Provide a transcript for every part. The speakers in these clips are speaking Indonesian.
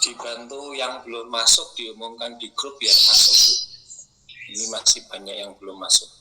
Dibantu yang belum masuk, diumumkan di grup biar masuk. Ini masih banyak yang belum masuk.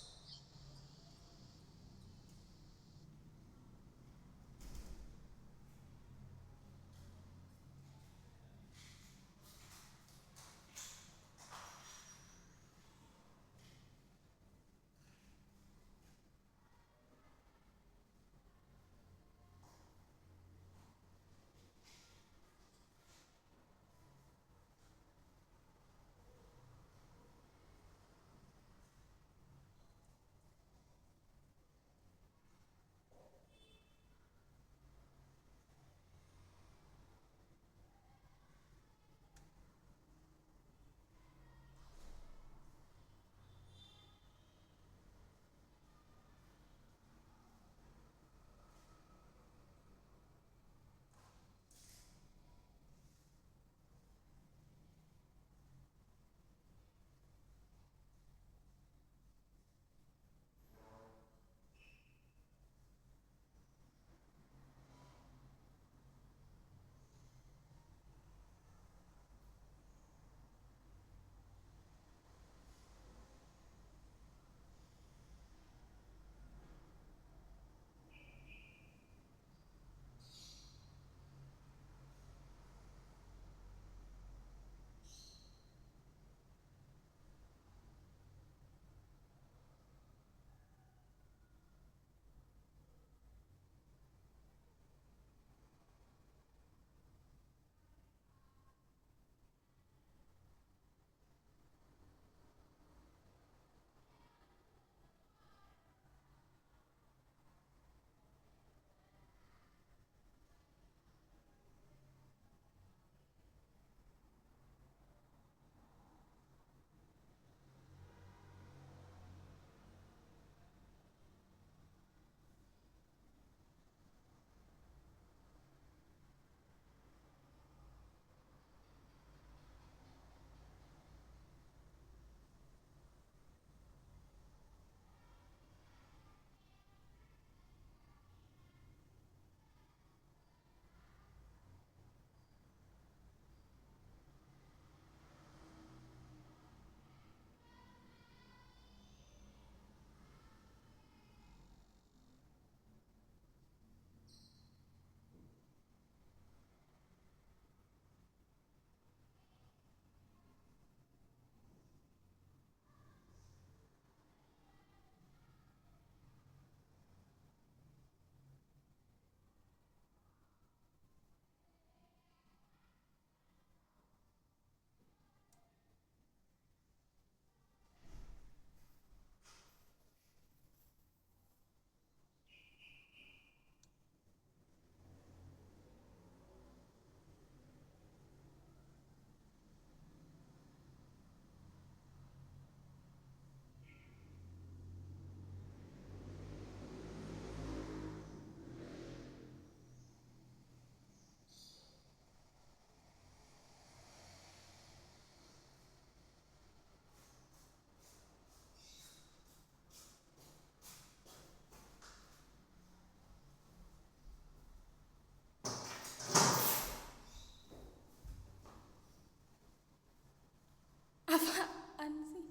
Apaan sih?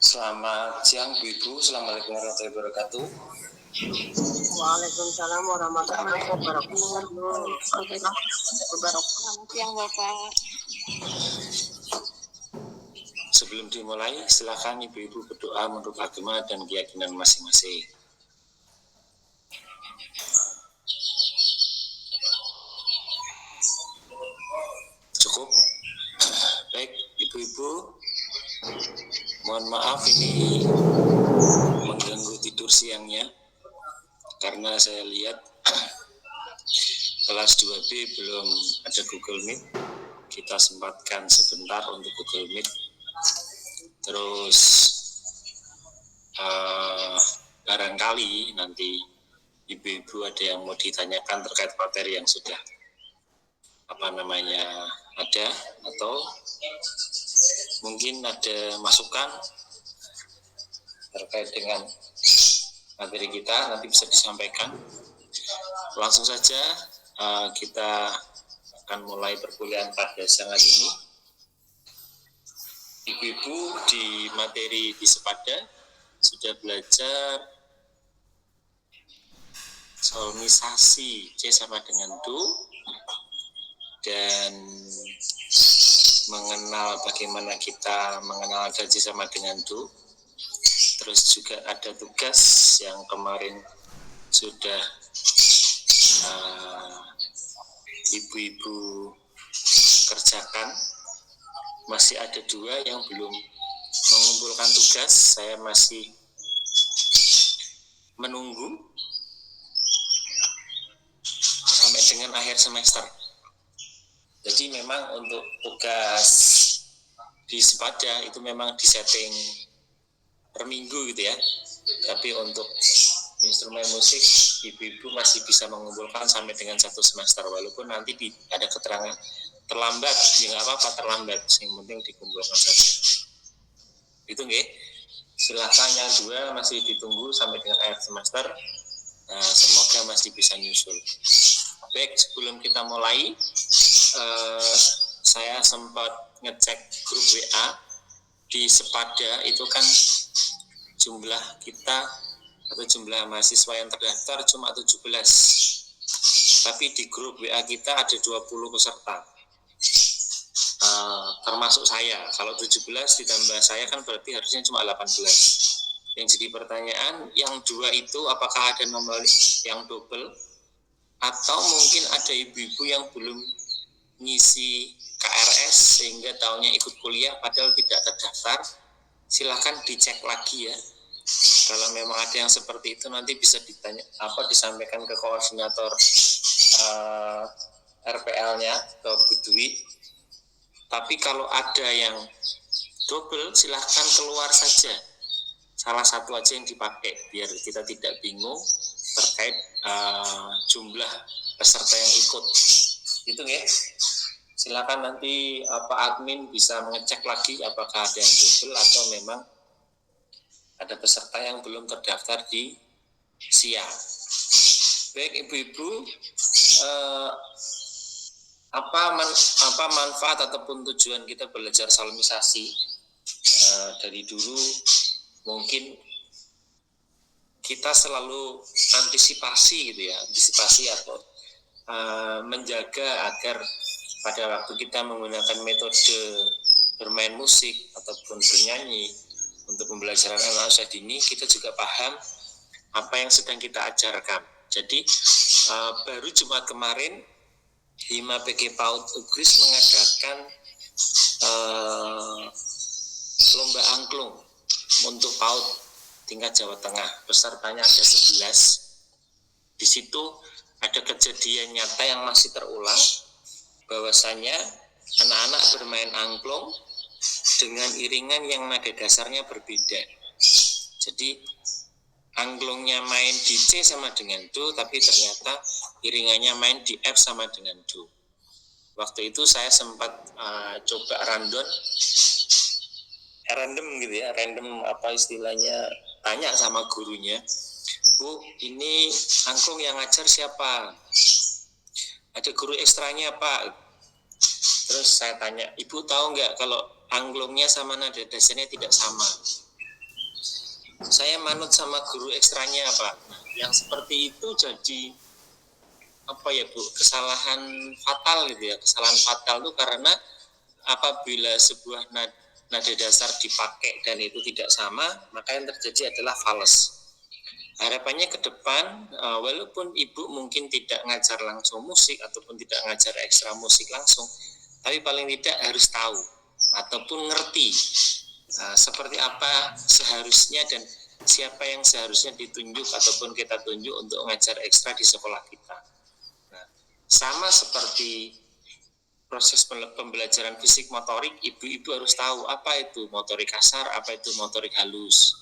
Selamat siang Bu Ibu, Assalamualaikum warahmatullahi wabarakatuh. Waalaikumsalam warahmatullahi wabarakatuh. Selamat siang Bapak. Sebelum dimulai, silakan Ibu-Ibu berdoa menurut agama dan keyakinan masing-masing. Cukup? Baik, Ibu-Ibu, mohon maaf ini siangnya, karena saya lihat kelas 2B belum ada Google Meet. Kita sempatkan sebentar untuk Google Meet. Terus barangkali nanti ibu-ibu ada yang mau ditanyakan terkait materi yang sudah ada, atau mungkin ada masukan terkait dengan materi kita, nanti bisa disampaikan. Langsung saja kita akan mulai perkuliahan pada siang hari ini. Ibu-ibu di materi di Sepada sudah belajar solmisasi C sama dengan Do, dan mengenal bagaimana kita mengenal gaji sama dengan Do. Terus juga ada tugas yang kemarin sudah ibu-ibu kerjakan. Masih ada 2 yang belum mengumpulkan tugas. Saya masih menunggu sampai dengan akhir semester. Jadi memang untuk tugas di Sepada itu memang disetting per minggu gitu ya. Tapi untuk instrumen musik, ibu-ibu masih bisa mengumpulkan sampai dengan 1 semester. Walaupun nanti ada keterangan terlambat, ya nggak apa-apa terlambat. Yang penting dikumpulkan saja. Itu nggih. Silakan yang 2 masih ditunggu sampai dengan akhir semester. Semoga masih bisa nyusul. Baik, sebelum kita mulai, saya sempat ngecek grup WA di Sepada. Itu kan jumlah kita atau jumlah mahasiswa yang terdaftar cuma 17. Tapi di grup WA kita ada 20 peserta. Termasuk saya. Kalau 17 ditambah saya kan berarti harusnya cuma 18. Yang jadi pertanyaan, yang 2 itu apakah ada nomor yang double, atau mungkin ada ibu-ibu yang belum ngisi KRS sehingga tahunnya ikut kuliah padahal tidak terdaftar. Silahkan dicek lagi ya. Kalau memang ada yang seperti itu, nanti bisa disampaikan ke koordinator RPL-nya, ke Bu Dwi. Tapi kalau ada yang double, silahkan keluar saja. Salah satu aja yang dipakai, biar kita tidak bingung terkait jumlah peserta yang ikut. Itu ya. Silakan nanti admin bisa mengecek lagi apakah ada yang double atau memang ada peserta yang belum terdaftar di SIA. Baik ibu-ibu, apa manfaat ataupun tujuan kita belajar solmisasi? Dari dulu mungkin kita selalu antisipasi gitu ya, antisipasi atau menjaga agar pada waktu kita menggunakan metode bermain musik ataupun bernyanyi untuk pembelajaran anak usia dini, kita juga paham apa yang sedang kita ajarkan. Jadi baru Jumat kemarin Hima PG PAUD Ugris mengadakan lomba angklung untuk PAUD tingkat Jawa Tengah. Pesertanya ada 11. Di situ ada kejadian nyata yang masih terulang, bahwasanya anak-anak bermain angklung dengan iringan yang nada dasarnya berbeda. Jadi angklungnya main di C sama dengan Do, tapi ternyata iringannya main di F sama dengan Do. Waktu itu saya sempat coba random gitu ya, random apa istilahnya, tanya sama gurunya, Bu, ini angklung yang ngajar siapa? Ada guru ekstranya Pak? Terus saya tanya, Ibu tahu nggak kalau angklungnya sama nada dasarnya tidak sama? Saya manut sama guru ekstranya Pak. Nah, yang seperti itu jadi kesalahan fatal gitu ya. Kesalahan fatal itu karena apabila sebuah nada dasar dipakai dan itu tidak sama, maka yang terjadi adalah fals. Harapannya ke depan, walaupun ibu mungkin tidak ngajar langsung musik ataupun tidak ngajar ekstra musik langsung, tapi paling tidak harus tahu ataupun ngerti seperti apa seharusnya dan siapa yang seharusnya ditunjuk ataupun kita tunjuk untuk mengajar ekstra di sekolah kita. Nah, sama seperti proses pembelajaran fisik motorik, ibu-ibu harus tahu apa itu motorik kasar, apa itu motorik halus.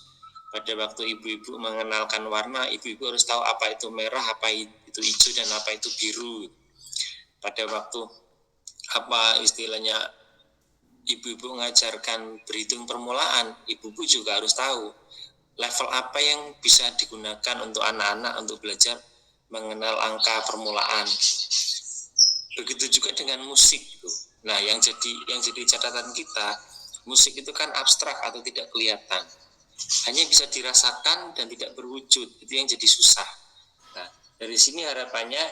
Pada waktu ibu-ibu mengenalkan warna, ibu-ibu harus tahu apa itu merah, apa itu hijau, dan apa itu biru. Pada waktu apa istilahnya ibu-ibu mengajarkan berhitung permulaan, ibu-ibu juga harus tahu level apa yang bisa digunakan untuk anak-anak untuk belajar mengenal angka permulaan. Begitu juga dengan musik itu. Nah, yang jadi catatan kita, musik itu kan abstrak atau tidak kelihatan. Hanya bisa dirasakan dan tidak berwujud. Itu yang jadi susah. Nah, dari sini harapannya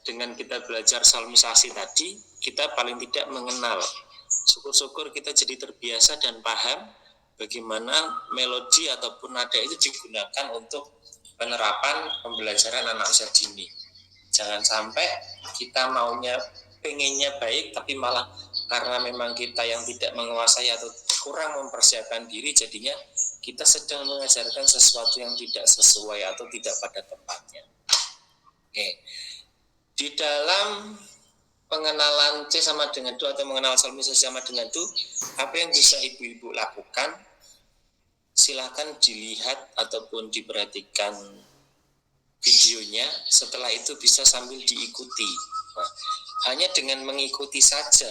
dengan kita belajar solmisasi tadi, kita paling tidak mengenal. Syukur-syukur kita jadi terbiasa dan paham bagaimana melodi ataupun nada itu digunakan untuk penerapan pembelajaran anak usia dini. Jangan sampai kita maunya pengennya baik tapi malah karena memang kita yang tidak menguasai atau kurang mempersiapkan diri, jadinya kita sedang mengajarkan sesuatu yang tidak sesuai atau tidak pada tempatnya. Oke. Di dalam pengenalan C sama dengan Du atau mengenal solmisasi sama dengan Du, apa yang bisa ibu-ibu lakukan? Silakan dilihat ataupun diperhatikan videonya, setelah itu bisa sambil diikuti. Nah, hanya dengan mengikuti saja,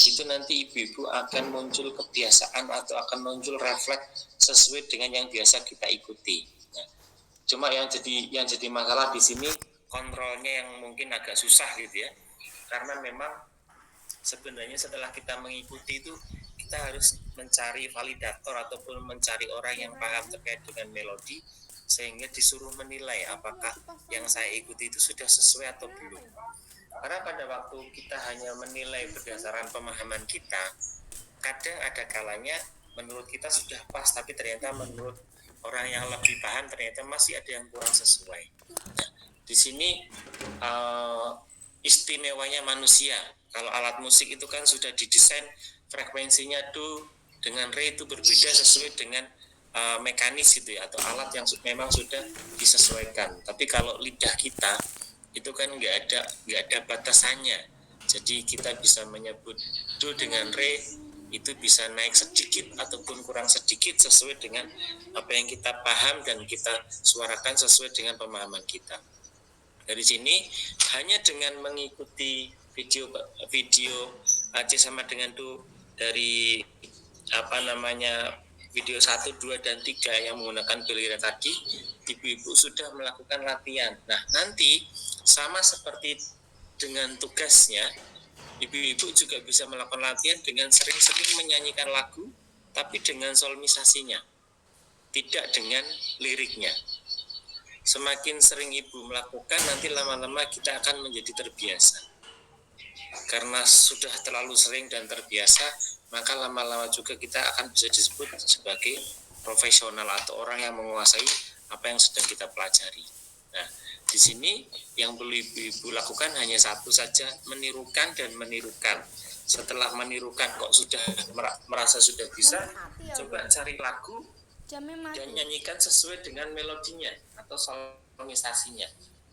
itu nanti ibu-ibu akan muncul kebiasaan atau akan muncul refleks sesuai dengan yang biasa kita ikuti. Nah, cuma yang jadi masalah di sini kontrolnya yang mungkin agak susah gitu ya, karena memang sebenarnya setelah kita mengikuti itu kita harus mencari validator ataupun mencari orang yang paham terkait dengan melodi sehingga disuruh menilai apakah yang saya ikuti itu sudah sesuai atau belum. Karena pada waktu kita hanya menilai berdasarkan pemahaman kita, kadang ada kalanya menurut kita sudah pas, tapi ternyata menurut orang yang lebih paham ternyata masih ada yang kurang sesuai. Nah, di sini istimewanya manusia. Kalau alat musik itu kan sudah didesain frekuensinya Do dengan Re itu berbeda sesuai dengan mekanis gitu ya, atau alat yang memang sudah disesuaikan. Tapi kalau lidah kita itu kan nggak ada batasannya. Jadi kita bisa menyebut Do dengan Re itu bisa naik sedikit ataupun kurang sedikit sesuai dengan apa yang kita paham dan kita suarakan sesuai dengan pemahaman kita. Dari sini hanya dengan mengikuti video C sama dengan Do dari video 1, 2, dan 3 yang menggunakan Belira tadi, ibu-ibu sudah melakukan latihan. Nah, nanti sama seperti dengan tugasnya, ibu-ibu juga bisa melakukan latihan dengan sering-sering menyanyikan lagu, tapi dengan solmisasinya, tidak dengan liriknya. Semakin sering ibu melakukan, nanti lama-lama kita akan menjadi terbiasa. Karena sudah terlalu sering dan terbiasa, maka lama-lama juga kita akan bisa disebut sebagai profesional atau orang yang menguasai apa yang sedang kita pelajari. Nah, di sini yang perlu ibu-ibu lakukan hanya satu saja, menirukan dan menirukan. Setelah menirukan kok sudah merasa sudah bisa, coba cari lagu dan nyanyikan sesuai dengan melodinya atau solmisasinya,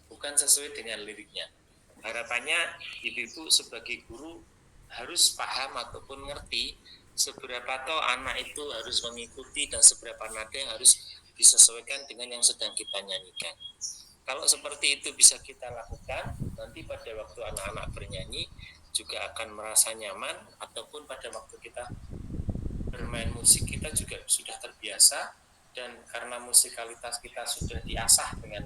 bukan sesuai dengan liriknya. Harapannya ibu-ibu sebagai guru harus paham ataupun ngerti seberapa toh anak itu harus mengikuti dan seberapa nada yang harus disesuaikan dengan yang sedang kita nyanyikan. Kalau seperti itu bisa kita lakukan, nanti pada waktu anak-anak bernyanyi juga akan merasa nyaman, ataupun pada waktu kita bermain musik kita juga sudah terbiasa, dan karena musikalitas kita sudah diasah dengan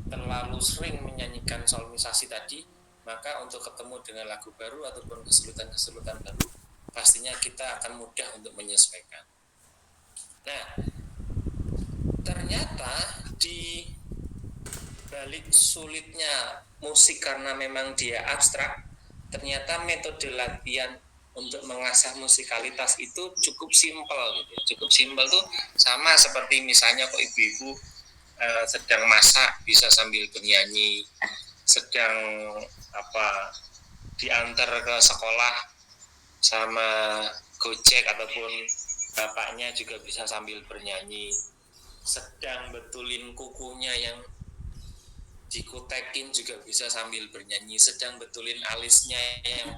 terlalu sering menyanyikan solmisasi tadi, maka untuk ketemu dengan lagu baru ataupun kesulitan-kesulitan baru, pastinya kita akan mudah untuk menyesuaikan. Nah, ternyata di balik sulitnya musik karena memang dia abstrak, ternyata metode latihan untuk mengasah musikalitas itu cukup simpel gitu. Cukup simpel tuh sama seperti misalnya kok ibu-ibu sedang masak bisa sambil bernyanyi, sedang diantar ke sekolah sama Gojek ataupun bapaknya juga bisa sambil bernyanyi. sedang betulin kukunya yang dikutekin juga bisa sambil bernyanyi, sedang betulin alisnya yang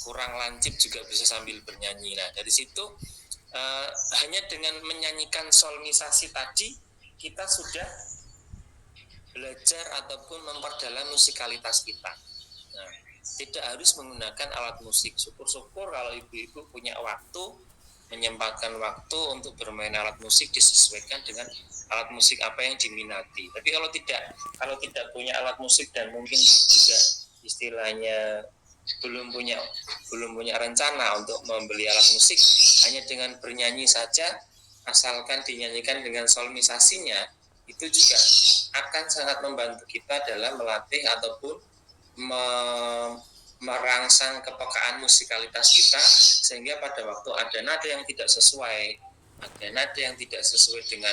kurang lancip juga bisa sambil bernyanyi. Nah, dari situ hanya dengan menyanyikan solmisasi tadi kita sudah belajar ataupun memperdalam musikalitas kita. Nah, tidak harus menggunakan alat musik. Syukur-syukur kalau ibu-ibu punya waktu, menyempatkan waktu untuk bermain alat musik disesuaikan dengan alat musik apa yang diminati. Tapi kalau tidak punya alat musik dan mungkin juga istilahnya belum punya rencana untuk membeli alat musik, hanya dengan bernyanyi saja, asalkan dinyanyikan dengan solmisasinya, itu juga akan sangat membantu kita dalam melatih ataupun merangsang kepekaan musikalitas kita, sehingga pada waktu ada nada yang tidak sesuai, ada nada yang tidak sesuai dengan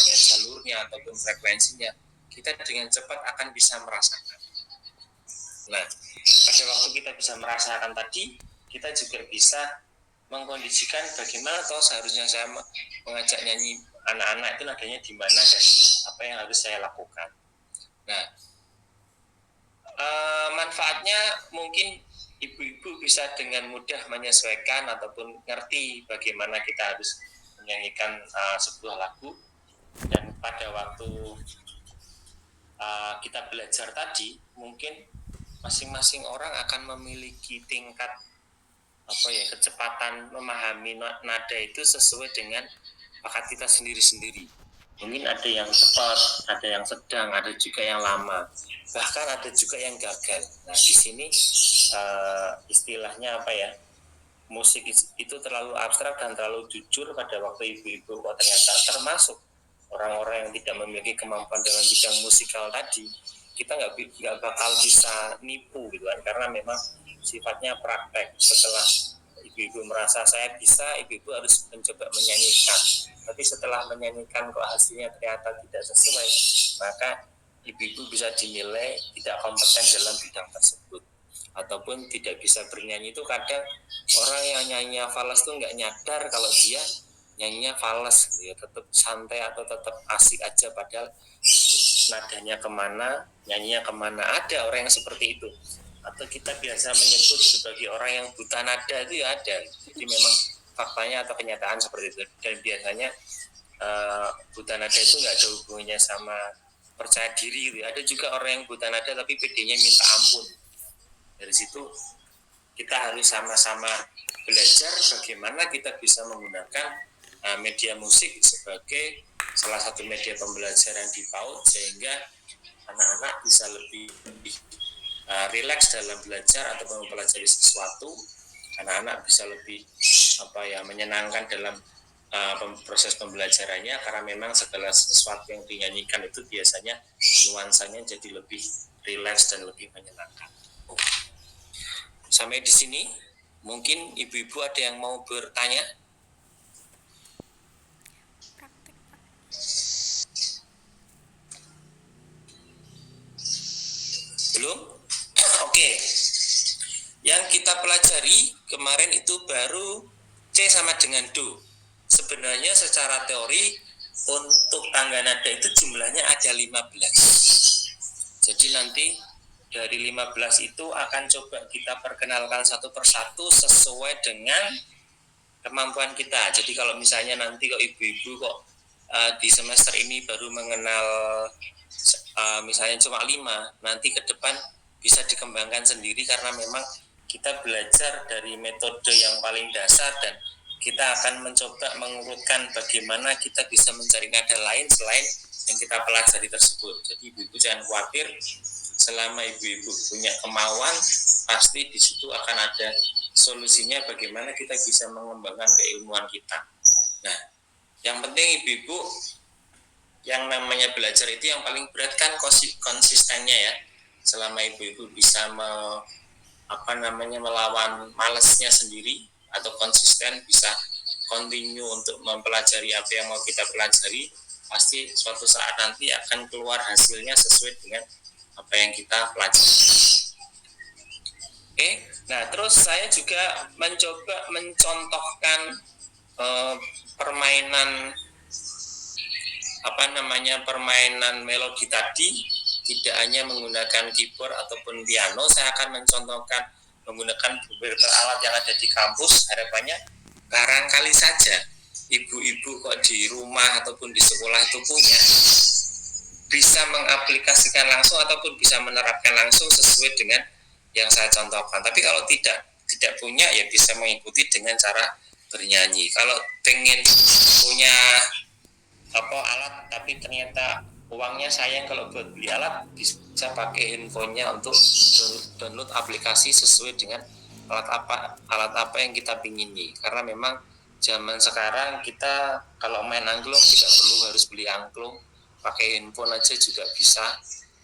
jalurnya ataupun frekuensinya, kita dengan cepat akan bisa merasakan. Nah, pada waktu kita bisa merasakan tadi, kita juga bisa mengkondisikan bagaimana toh seharusnya saya mengajak nyanyi anak-anak itu nadanya di mana dan apa yang harus saya lakukan. Nah, manfaatnya mungkin ibu-ibu bisa dengan mudah menyesuaikan ataupun ngerti bagaimana kita harus menyanyikan sebuah lagu, dan pada waktu kita belajar tadi mungkin masing-masing orang akan memiliki tingkat kecepatan memahami nada itu sesuai dengan bakat kita sendiri-sendiri. Mungkin ada yang cepat, ada yang sedang, ada juga yang lama, bahkan ada juga yang gagal. Nah, di sini istilahnya musik itu terlalu abstrak dan terlalu jujur pada waktu ibu-ibu ternyata termasuk orang-orang yang tidak memiliki kemampuan dalam bidang musikal tadi, kita nggak bakal bisa nipu gitu kan, karena memang sifatnya praktek. Setelah ibu-ibu merasa saya bisa, ibu-ibu harus mencoba menyanyikan, tapi setelah menyanyikan kok hasilnya ternyata tidak sesuai, maka ibu-ibu bisa dinilai tidak kompeten dalam bidang tersebut ataupun tidak bisa bernyanyi. Itu kadang orang yang nyanyinya falas tuh nggak nyadar kalau dia nyanyinya falas gitu ya, tetap santai atau tetap asik aja, padahal nadanya kemana, nyanyinya kemana. Ada orang yang seperti itu, atau kita biasa menyebut sebagai orang yang buta nada itu ya ada. Jadi memang faktanya atau kenyataan seperti itu, dan biasanya buta nada itu nggak ada hubungannya sama percaya diri gitu. Ada juga orang yang buta nada tapi PD-nya minta ampun. Dari situ kita harus sama-sama belajar bagaimana kita bisa menggunakan media musik sebagai salah satu media pembelajaran di PAUD, sehingga anak-anak bisa lebih rileks dalam belajar atau mempelajari sesuatu. Anak-anak bisa lebih menyenangkan dalam proses pembelajarannya, karena memang segala sesuatu yang dinyanyikan itu biasanya nuansanya jadi lebih rileks dan lebih menyenangkan. Sampai di sini mungkin ibu-ibu ada yang mau bertanya? Belum? Oke. Yang kita pelajari kemarin itu baru C sama dengan Do. Sebenarnya secara teori untuk tangga nada itu jumlahnya ada 15. Jadi nanti dari 15 itu akan coba kita perkenalkan satu persatu sesuai dengan kemampuan kita. Jadi kalau misalnya nanti kok ibu-ibu di semester ini baru mengenal misalnya cuma 5, nanti ke depan bisa dikembangkan sendiri, karena memang kita belajar dari metode yang paling dasar dan kita akan mencoba mengurutkan bagaimana kita bisa mencari nada lain selain yang kita pelajari tersebut. Jadi ibu-ibu jangan khawatir, selama ibu-ibu punya kemauan, pasti di situ akan ada solusinya bagaimana kita bisa mengembangkan keilmuan kita. Nah, yang penting ibu-ibu, yang namanya belajar itu yang paling berat kan konsistennya ya. Selama ibu-ibu bisa melawan malesnya sendiri atau konsisten, bisa continue untuk mempelajari apa yang mau kita pelajari, pasti suatu saat nanti akan keluar hasilnya sesuai dengan apa yang kita pelajari. Oke, nah terus saya juga mencoba mencontohkan permainan permainan melodi tadi tidak hanya menggunakan keyboard ataupun piano, saya akan mencontohkan menggunakan beberapa alat yang ada di kampus. Harapannya barangkali saja ibu-ibu kok di rumah ataupun di sekolah itu punya, bisa mengaplikasikan langsung ataupun bisa menerapkan langsung sesuai dengan yang saya contohkan. Tapi kalau tidak punya, ya bisa mengikuti dengan cara bernyanyi. Kalau pengen punya alat tapi ternyata uangnya sayang kalau buat beli alat, bisa pakai handphonenya untuk download aplikasi sesuai dengan alat apa yang kita pingini. Karena memang zaman sekarang kita kalau main angklung tidak perlu harus beli angklung, pakai handphone aja juga bisa.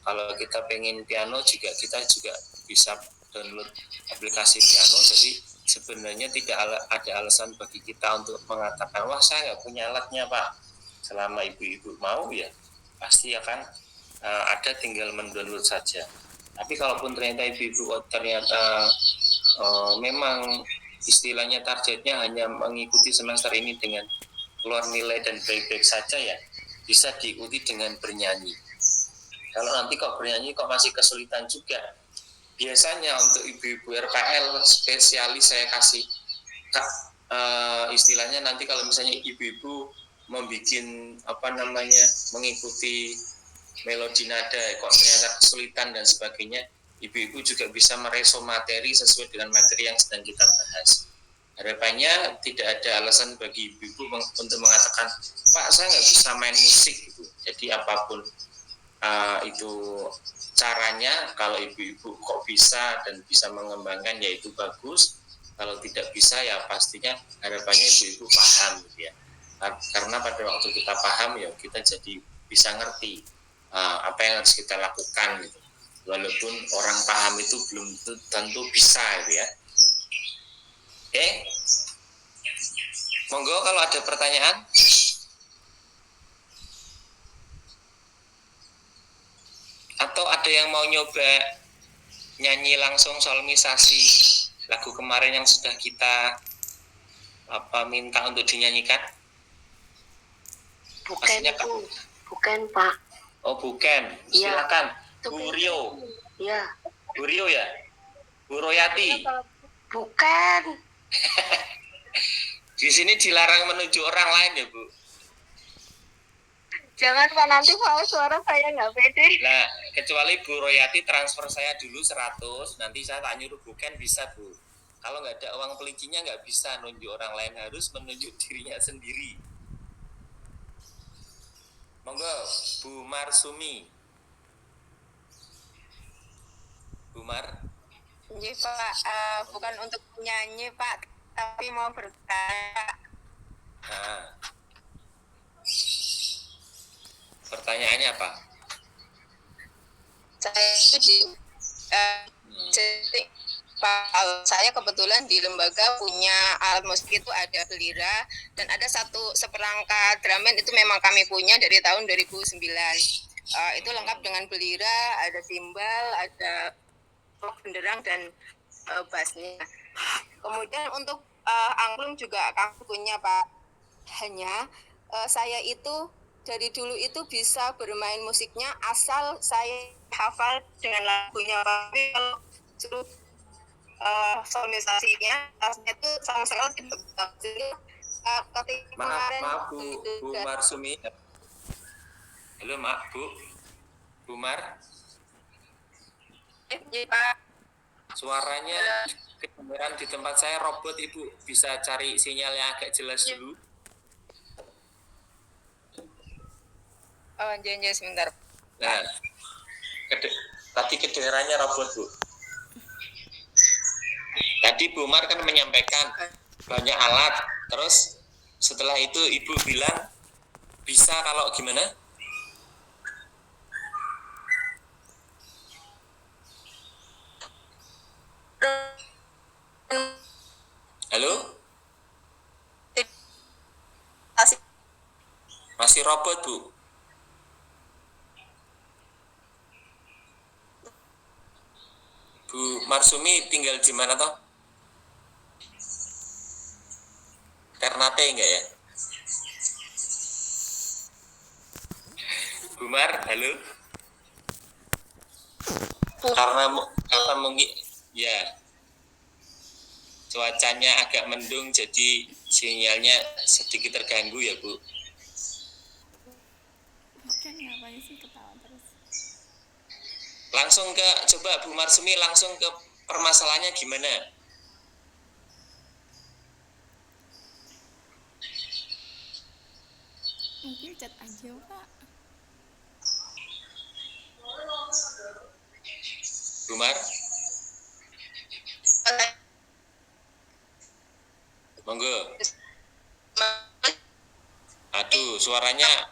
Kalau kita pengen piano juga, kita juga bisa download aplikasi piano. Jadi sebenarnya tidak ada alasan bagi kita untuk mengatakan, wah saya nggak punya alatnya Pak. Selama ibu-ibu mau, ya pasti akan ada, tinggal mendownload saja. Tapi kalaupun ternyata ibu-ibu ternyata memang istilahnya targetnya hanya mengikuti semester ini dengan keluar nilai dan baik-baik saja, ya bisa diikuti dengan bernyanyi. Kalau nanti kok bernyanyi kok masih kesulitan juga, biasanya untuk ibu-ibu RPL spesialis saya kasih istilahnya, nanti kalau misalnya ibu-ibu mengikuti melodi nada kok ternyata kesulitan dan sebagainya, ibu-ibu juga bisa mereso materi sesuai dengan materi yang sedang kita bahas. Harapannya tidak ada alasan bagi ibu-ibu untuk mengatakan, Pak saya nggak bisa main musik gitu. Jadi apapun itu caranya, kalau ibu-ibu kok bisa dan bisa mengembangkan, ya itu bagus. Kalau tidak bisa, ya pastinya harapannya ibu-ibu paham gitu ya. Karena pada waktu kita paham, ya kita jadi bisa ngerti apa yang harus kita lakukan gitu. Walaupun orang paham itu belum tentu bisa gitu ya. Oke, monggo kalau ada pertanyaan. Atau ada yang mau nyoba nyanyi langsung solmisasi lagu kemarin yang sudah kita minta untuk dinyanyikan? Bukan itu, bukan Pak. Oh bukan, silakan. Bu Rio. Iya. Bu Rio ya? Bu Royati? Bukan. Di sini dilarang menuju orang lain ya Bu? Jangan Pak, nanti Pak suara saya nggak pede. Nah, kecuali Bu Royati transfer saya dulu 100, nanti saya tak nyuruh bukan bisa Bu. Kalau nggak ada uang pelincinya nggak bisa nunjuk orang lain, harus menunjuk dirinya sendiri. Monggo, Bu Marsumi. Bu Mar. Iya Pak, bukan untuk nyanyi Pak, tapi mau bertanya. Nah, pertanyaannya apa? Saya itu jadi Pak, saya kebetulan di lembaga punya alat musik itu ada belira dan ada seperangkat drummond itu memang kami punya dari tahun 2009. Itu lengkap dengan belira, ada timbal, ada benderang dan bassnya. Kemudian untuk angklung juga kami punya Pak. Hanya saya itu dari dulu itu bisa bermain musiknya asal saya hafal dengan lagunya. Tapi kalau suruh solmisasinya itu sama sekali tidak bisa. Ketika Maaf Bu Marsumi. Halo maaf Bu Mar. Iya Pak. Suaranya kedengaran di tempat saya robot, Ibu bisa cari sinyal yang agak jelas dulu. Oh janji sebentar. Nah, tadi kedengarannya robot Bu. Tadi Bu Mar kan menyampaikan banyak alat, terus setelah itu Ibu bilang bisa kalau gimana? Halo? Masih robot Bu? Bu Marsumi tinggal di mana toh? Ternate enggak ya? Bumar, halo. Karena mungkin ya cuacanya agak mendung jadi sinyalnya sedikit terganggu ya Bu. Kan ngapain sih ketawa terus? Langsung ke coba Bu Marsumi langsung ke permasalahannya gimana? Mungkin chat aja Pak. Bumar, monggo. Aduh, suaranya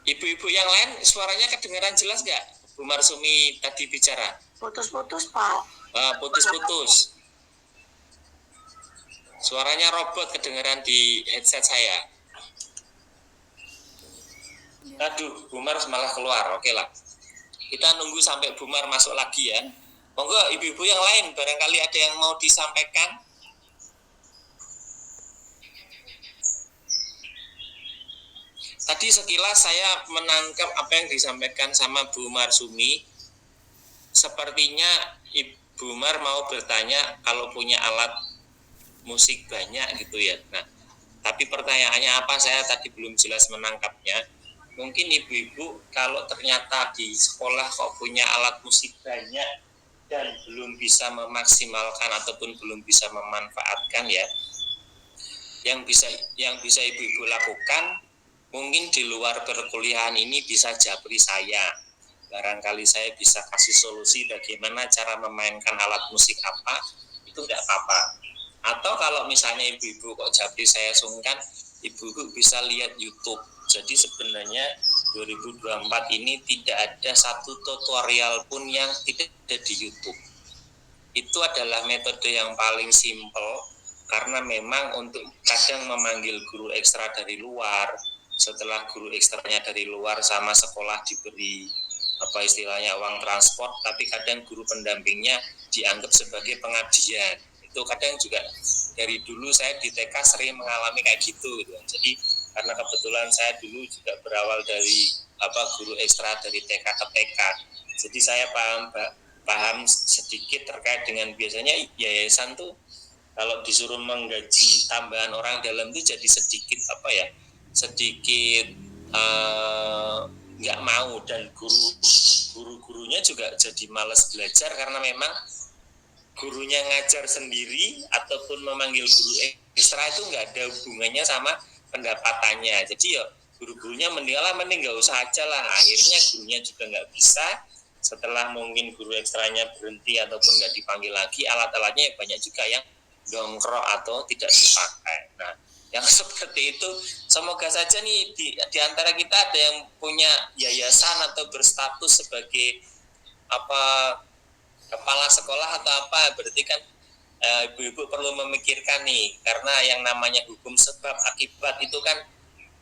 ibu-ibu yang lain suaranya kedengaran jelas nggak? Bu Marsumi tadi bicara. Putus-putus, Pak. Putus-putus. Suaranya robot kedengaran di headset saya. Aduh, Bumar malah keluar. Oke lah. Kita nunggu sampai Bumar masuk lagi ya. Monggo ibu-ibu yang lain barangkali ada yang mau disampaikan. Tadi sekilas saya menangkap apa yang disampaikan sama Bu Marsumi. Sepertinya Ibu Mar mau bertanya kalau punya alat musik banyak gitu ya. Nah, tapi pertanyaannya apa saya tadi belum jelas menangkapnya. Mungkin ibu-ibu kalau ternyata di sekolah kok punya alat musik banyak dan belum bisa memaksimalkan ataupun belum bisa memanfaatkan ya. Yang bisa ibu-ibu lakukan mungkin di luar perkuliahan ini bisa japri saya. Barangkali saya bisa kasih solusi bagaimana cara memainkan alat musik apa, itu tidak apa-apa. Atau kalau misalnya ibu-ibu kok japri saya sungkan, ibu-ibu bisa lihat YouTube. Jadi sebenarnya 2024 ini tidak ada satu tutorial pun yang tidak ada di YouTube. Itu adalah metode yang paling simpel karena memang untuk kadang memanggil guru ekstra dari luar, setelah guru ekstranya dari luar sama sekolah diberi apa istilahnya uang transport, tapi kadang guru pendampingnya dianggap sebagai pengabdian. Itu kadang juga dari dulu saya di TK sering mengalami kayak gitu. Jadi karena kebetulan saya dulu juga berawal dari guru ekstra dari TK ke TK. Jadi saya paham sedikit terkait dengan biasanya yayasan tuh kalau disuruh menggaji tambahan orang dalam itu jadi sedikit sedikit nggak mau, dan guru-gurunya juga jadi malas belajar karena memang gurunya ngajar sendiri ataupun memanggil guru ekstra itu nggak ada hubungannya sama pendapatannya. Jadi ya guru-gurunya mending nggak usah aja lah. Akhirnya gurunya juga nggak bisa. Setelah mungkin guru ekstranya berhenti ataupun nggak dipanggil lagi, alat-alatnya banyak juga yang dongkrok atau tidak dipakai. Nah, yang seperti itu semoga saja nih di antara kita ada yang punya yayasan atau berstatus sebagai kepala sekolah atau apa, berarti kan ibu-ibu perlu memikirkan nih, karena yang namanya hukum sebab akibat itu kan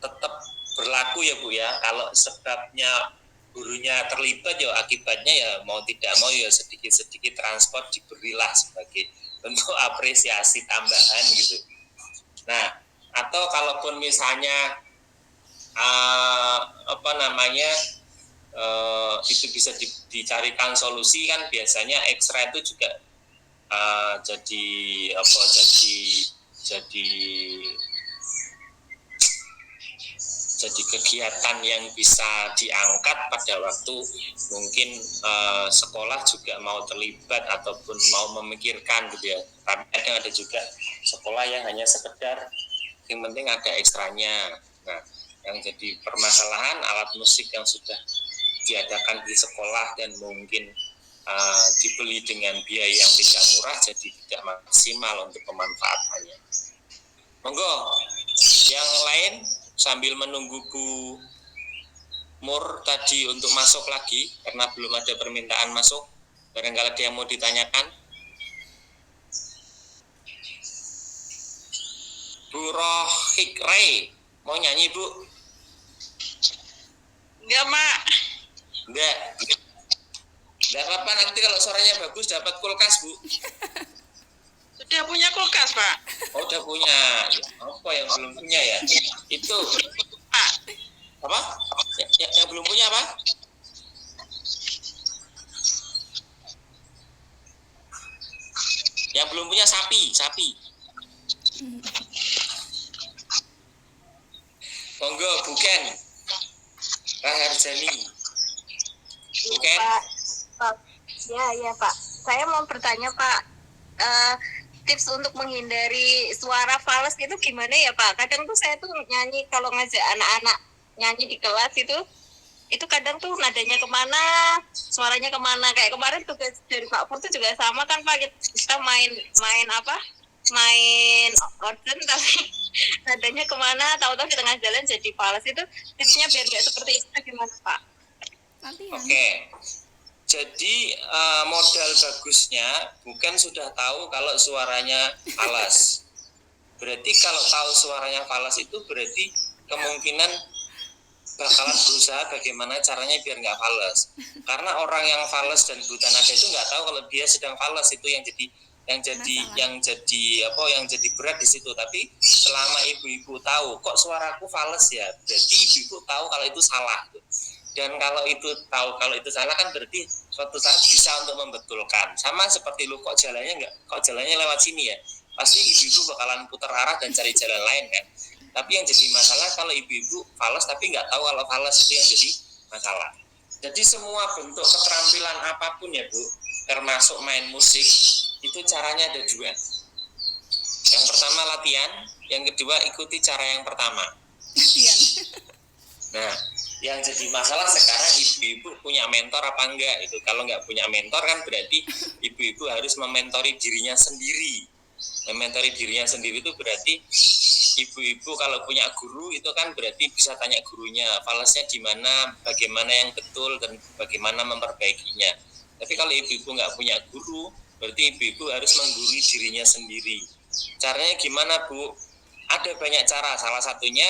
tetap berlaku ya Bu ya. Kalau sebabnya gurunya terlibat ya akibatnya ya mau tidak mau ya sedikit-sedikit transport diberilah sebagai bentuk apresiasi tambahan gitu. Nah, atau kalaupun misalnya itu bisa dicarikan solusi, kan biasanya ekstra itu juga jadi kegiatan yang bisa diangkat pada waktu mungkin sekolah juga mau terlibat ataupun mau memikirkan gitu ya. Tapi ada juga sekolah yang hanya sekedar yang penting ada ekstranya. Nah, yang jadi permasalahan alat musik yang sudah diadakan di sekolah dan mungkin dibeli dengan biaya yang tidak murah jadi tidak maksimal untuk pemanfaatannya. Monggo yang lain sambil menunggu Bu Mur tadi untuk masuk lagi karena belum ada permintaan masuk, barangkali ada yang mau ditanyakan. Bu Rohik Ray mau nyanyi Bu? Enggak, Mak. Enggak apa-apa, nanti kalau suaranya bagus dapat kulkas Bu. Sudah punya kulkas, Pak. Oh udah punya, apa yang belum punya ya? Itu Pak, Apa? Yang belum punya apa? Yang belum punya sapi. Monggo, bukan. Raharjani. Bukan. Pak. Ya Pak. Saya mau bertanya Pak. Tips untuk menghindari suara fals itu gimana ya Pak? Kadang tuh saya tuh nyanyi kalau ngajak anak-anak nyanyi di kelas itu kadang tuh nadanya kemana, suaranya kemana. Kayak kemarin tugas dari Pak Pur tuh juga sama kan Pak, kita main orden tapi nadanya kemana, tahu-tahu di tengah jalan jadi fals. Itu tipsnya biar nggak seperti itu gimana Pak? Latihan. Oke. Jadi modal bagusnya bukan sudah tahu kalau suaranya falas. Berarti kalau tahu suaranya falas itu berarti kemungkinan bakalan berusaha bagaimana caranya biar nggak falas. Karena orang yang falas dan buta nada itu nggak tahu kalau dia sedang falas, itu yang jadi berat di situ. Tapi selama ibu-ibu tahu kok suaraku falas ya, berarti ibu-ibu tahu kalau itu salah. Dan kalau itu tahu kalau itu salah kan berarti suatu saat bisa untuk membetulkan. Sama seperti lu kok jalannya lewat sini ya, pasti ibu-ibu bakalan putar arah dan cari jalan lain kan. Tapi yang jadi masalah kalau ibu-ibu falas tapi nggak tahu kalau falas, itu yang jadi masalah. Jadi semua bentuk keterampilan apapun ya Bu, termasuk main musik, itu caranya ada dua. Yang pertama latihan, yang kedua ikuti cara yang pertama. Latihan. Nah, yang jadi masalah sekarang ibu-ibu punya mentor apa enggak itu. Kalau nggak punya mentor kan berarti ibu-ibu harus mementori dirinya sendiri. Mementori dirinya sendiri itu berarti ibu-ibu kalau punya guru itu kan berarti bisa tanya gurunya falasnya di mana, bagaimana yang betul dan bagaimana memperbaikinya. Tapi kalau ibu-ibu nggak punya guru, berarti ibu-ibu harus menggurui dirinya sendiri. Caranya gimana Bu? Ada banyak cara. Salah satunya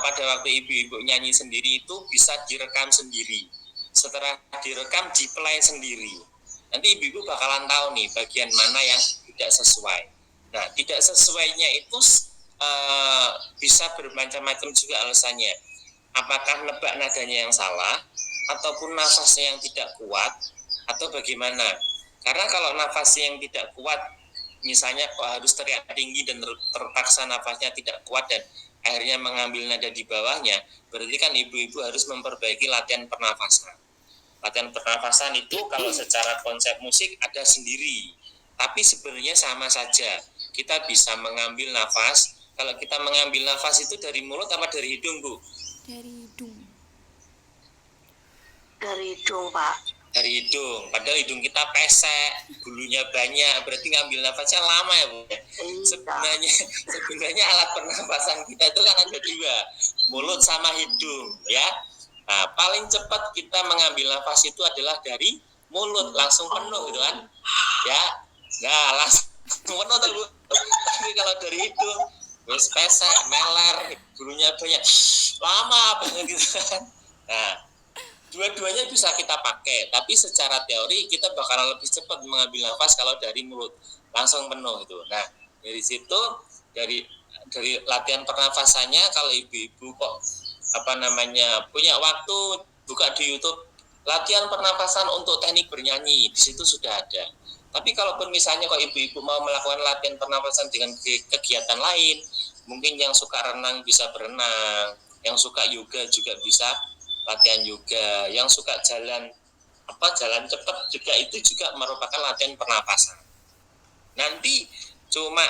pada waktu ibu-ibu nyanyi sendiri itu bisa direkam sendiri. Setelah direkam di-play sendiri. Nanti ibu-ibu bakalan tahu nih bagian mana yang tidak sesuai. Nah, tidak sesuainya itu bisa bermacam-macam juga alasannya. Apakah nebak nadanya yang salah, ataupun nafasnya yang tidak kuat, atau bagaimana? Karena kalau nafasnya yang tidak kuat, misalnya kok harus teriak tinggi dan terpaksa nafasnya tidak kuat dan akhirnya mengambil nada di bawahnya, berarti kan ibu-ibu harus memperbaiki latihan pernafasan. Latihan pernafasan itu kalau secara konsep musik ada sendiri, tapi sebenarnya sama saja. Kita bisa mengambil nafas. Kalau kita mengambil nafas itu dari mulut apa dari hidung Bu? Dari hidung. Dari hidung Pak. Dari hidung. Padahal hidung kita pesek, bulunya banyak, berarti ngambil nafasnya lama ya Bu. Sebenarnya alat pernafasan kita itu kan ada dua, mulut sama hidung ya. Nah, paling cepat kita mengambil nafas itu adalah dari mulut, langsung penuh gitu kan ya. Nah, langsung penuh tuh Bu. Tapi kalau dari hidung wis pesek, meler, bulunya banyak, lama banget gitu kan. Nah, dua-duanya bisa kita pakai, tapi secara teori kita bakal lebih cepat mengambil nafas kalau dari mulut, langsung penuh itu. Nah, dari situ dari latihan pernafasannya, kalau ibu-ibu kok punya waktu, buka di YouTube latihan pernafasan untuk teknik bernyanyi, di situ sudah ada. Tapi kalaupun misalnya kok ibu-ibu mau melakukan latihan pernafasan dengan kegiatan lain, mungkin yang suka renang bisa berenang, yang suka yoga juga bisa latihan yoga, yang suka jalan cepat juga itu juga merupakan latihan pernapasan. Nanti cuma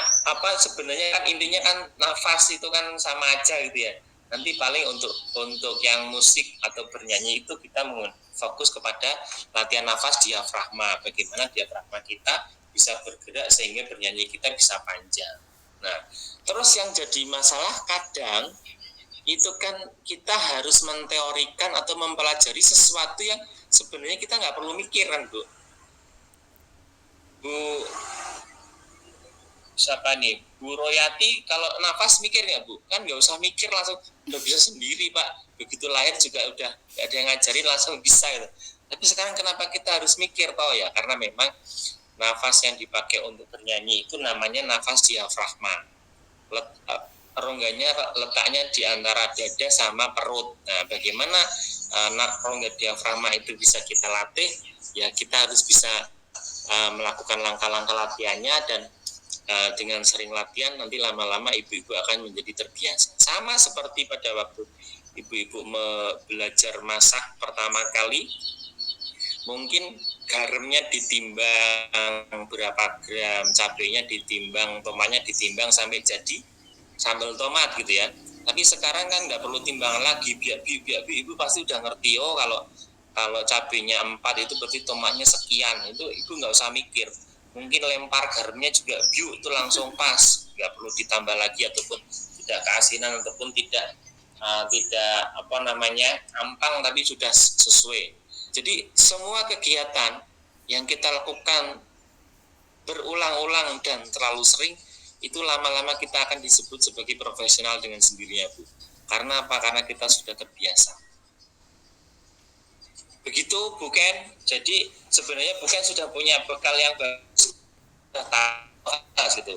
sebenarnya kan intinya kan nafas itu kan sama aja gitu ya. Nanti paling untuk yang musik atau bernyanyi itu kita fokus kepada latihan nafas diafragma, bagaimana diafragma kita bisa bergerak sehingga bernyanyi kita bisa panjang. Nah, terus yang jadi masalah kadang itu kan kita harus menteorikan atau mempelajari sesuatu yang sebenarnya kita nggak perlu mikir kan Bu siapa nih, Bu Royati, kalau nafas mikir nggak Bu? Kan nggak usah mikir, langsung udah bisa sendiri Pak. Begitu lahir juga udah nggak ada yang ngajarin, langsung bisa gitu. Tapi sekarang kenapa kita harus mikir toh ya? Karena memang nafas yang dipakai untuk bernyanyi itu namanya nafas diafragma. rongganya letaknya di antara dada sama perut. Nah, bagaimana rongga diafragma itu bisa kita latih? Ya, kita harus bisa melakukan langkah-langkah latihannya, dan dengan sering latihan nanti lama-lama ibu-ibu akan menjadi terbiasa. Sama seperti pada waktu ibu-ibu belajar masak pertama kali, mungkin garamnya ditimbang berapa gram, cabenya ditimbang, tomatnya ditimbang sampai jadi sambal tomat gitu ya. Tapi sekarang kan nggak perlu timbangan lagi, ibu pasti udah ngerti, oh kalau cabenya 4 itu berarti tomatnya sekian, itu ibu nggak usah mikir. Mungkin lempar garamnya juga itu langsung pas, nggak perlu ditambah lagi, ataupun tidak keasinan, ataupun tidak ampang, tapi sudah sesuai. Jadi semua kegiatan yang kita lakukan berulang-ulang dan terlalu sering, itu lama-lama kita akan disebut sebagai profesional dengan sendirinya, Bu. Karena apa? Karena kita sudah terbiasa. Begitu, Bu Ken. Jadi sebenarnya Bu Ken sudah punya bekal yang bagus, sudah tahu gitu.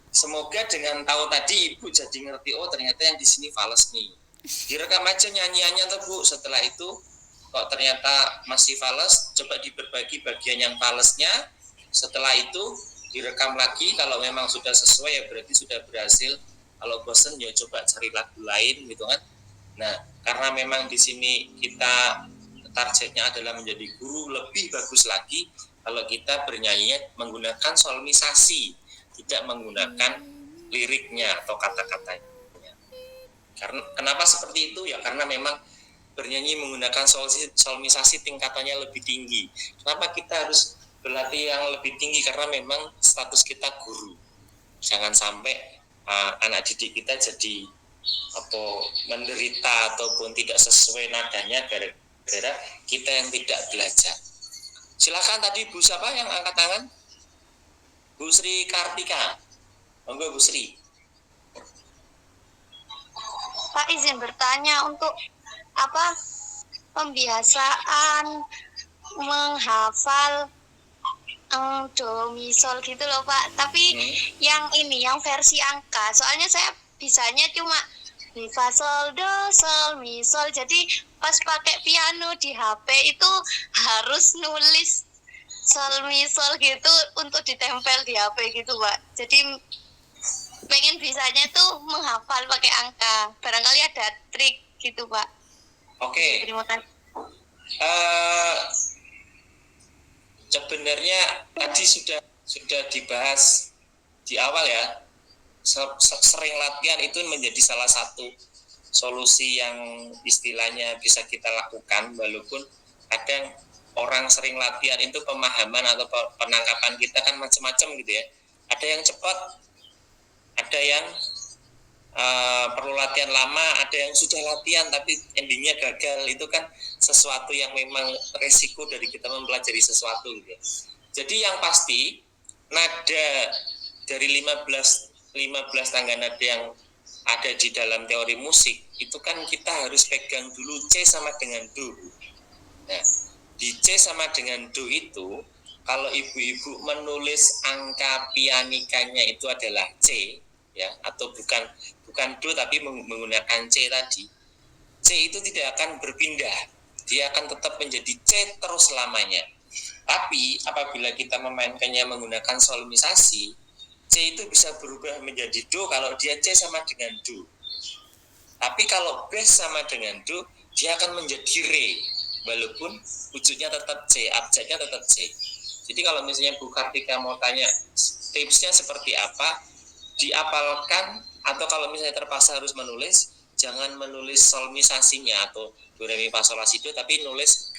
Semoga dengan tahu tadi Ibu jadi ngerti, oh ternyata yang di sini fales nih. Direkam aja nyanyiannya tuh, Bu. Setelah itu kok ternyata masih fales, coba diberbagi bagian yang falesnya. Setelah itu direkam lagi, kalau memang sudah sesuai ya berarti sudah berhasil. Kalau bosen ya coba cari lagu lain gitu kan. Nah, karena memang di sini kita targetnya adalah menjadi guru, lebih bagus lagi kalau kita bernyanyinya menggunakan solmisasi, tidak menggunakan liriknya atau kata-katanya. Karena kenapa seperti itu ya? Karena memang bernyanyi menggunakan solmisasi tingkatannya lebih tinggi. Kenapa kita harus berlatih yang lebih tinggi? Karena memang status kita guru. Jangan sampai anak didik kita jadi menderita ataupun tidak sesuai nadanya gara-gara kita yang tidak belajar. Silakan tadi Bu siapa yang angkat tangan? Bu Sri Kartika. Monggo Bu Sri. Pak, izin bertanya, untuk pembiasaan menghafal do mi sol gitu loh Pak, tapi yang versi angka, soalnya saya bisanya cuma mi fa sol do sol mi sol, jadi pas pakai piano di HP itu harus nulis sol mi sol gitu untuk ditempel di HP gitu Pak. Jadi pengen bisanya tuh menghafal pakai angka, barangkali ada trik gitu Pak. Oke. Terima kasih. Sebenarnya tadi sudah dibahas di awal ya. Sering latihan itu menjadi salah satu solusi yang istilahnya bisa kita lakukan, walaupun kadang orang sering latihan itu pemahaman atau penangkapan kita kan macam-macam gitu ya. Ada yang cepat, ada yang perlu latihan lama, ada yang sudah latihan tapi endingnya gagal. Itu kan sesuatu yang memang resiko dari kita mempelajari sesuatu gitu ya. Jadi yang pasti nada dari 15 tangga nada yang ada di dalam teori musik itu kan kita harus pegang dulu C sama dengan Do. Nah, di C sama dengan Do itu kalau ibu-ibu menulis angka pianikanya itu adalah C ya, atau bukan Do tapi menggunakan C tadi, C itu tidak akan berpindah, dia akan tetap menjadi C terus selamanya. Tapi apabila kita memainkannya menggunakan solmisasi, C itu bisa berubah menjadi Do kalau dia C sama dengan Do. Tapi kalau bass sama dengan Do, dia akan menjadi Re, walaupun wujudnya tetap C, abjadnya tetap C. Jadi kalau misalnya Bu Kartika mau tanya tipsnya seperti apa, diapalkan, atau kalau misalnya terpaksa harus menulis, jangan menulis solmisasinya atau do re mi fa sol la si do, tapi nulis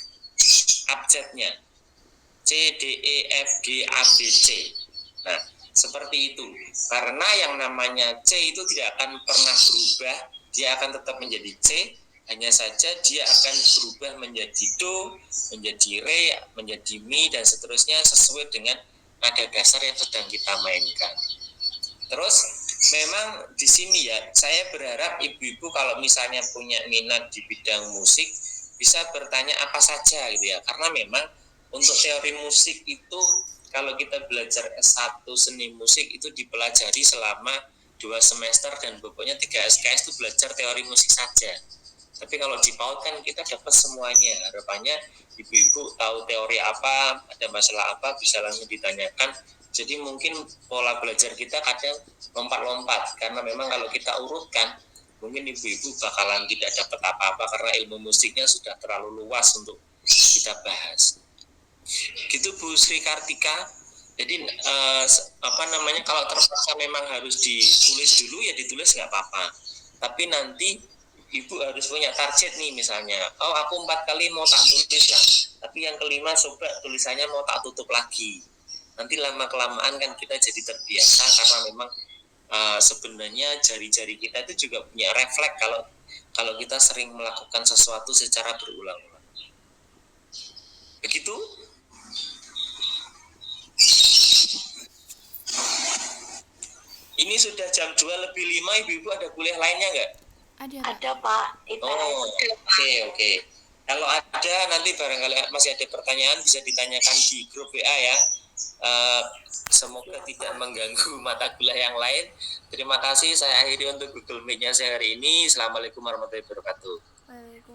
abjadnya C, D, E, F, G, A, B, C. Nah, seperti itu. Karena yang namanya C itu tidak akan pernah berubah, dia akan tetap menjadi C, hanya saja dia akan berubah menjadi Do, menjadi Re, menjadi Mi, dan seterusnya sesuai dengan nada dasar yang sedang kita mainkan. Terus memang di sini ya, saya berharap ibu-ibu kalau misalnya punya minat di bidang musik bisa bertanya apa saja gitu ya. Karena memang untuk teori musik itu kalau kita belajar S1 seni musik itu dipelajari selama 2 semester dan pokoknya 3 SKS itu belajar teori musik saja. Tapi kalau di PAUD kan kita dapat semuanya. Harapannya ibu-ibu tahu teori apa, ada masalah apa, bisa langsung ditanyakan. Jadi mungkin pola belajar kita kadang lompat-lompat, karena memang kalau kita urutkan, mungkin ibu-ibu bakalan tidak dapat apa-apa karena ilmu musiknya sudah terlalu luas untuk kita bahas. Gitu Bu Sri Kartika. Jadi kalau terpaksa memang harus ditulis dulu ya ditulis nggak apa-apa. Tapi nanti ibu harus punya target nih, misalnya, oh aku 4 kali mau tak tulis lah, tapi yang kelima coba tulisannya mau tak tutup lagi. Nanti lama-kelamaan kan kita jadi terbiasa, karena memang sebenarnya jari-jari kita itu juga punya refleks kalau kita sering melakukan sesuatu secara berulang-ulang. Begitu. Ini sudah jam 2:05, ibu-ibu ada kuliah lainnya nggak? Ada Pak. Oke. Kalau ada nanti barangkali masih ada pertanyaan bisa ditanyakan di grup WA ya. Semoga tidak mengganggu mata kuliah yang lain. Terima kasih, saya akhiri untuk Google Meet-nya saya hari ini. Assalamualaikum warahmatullahi wabarakatuh.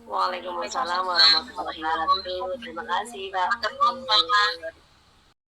Waalaikumsalam warahmatullahi wabarakatuh. Terima kasih Pak.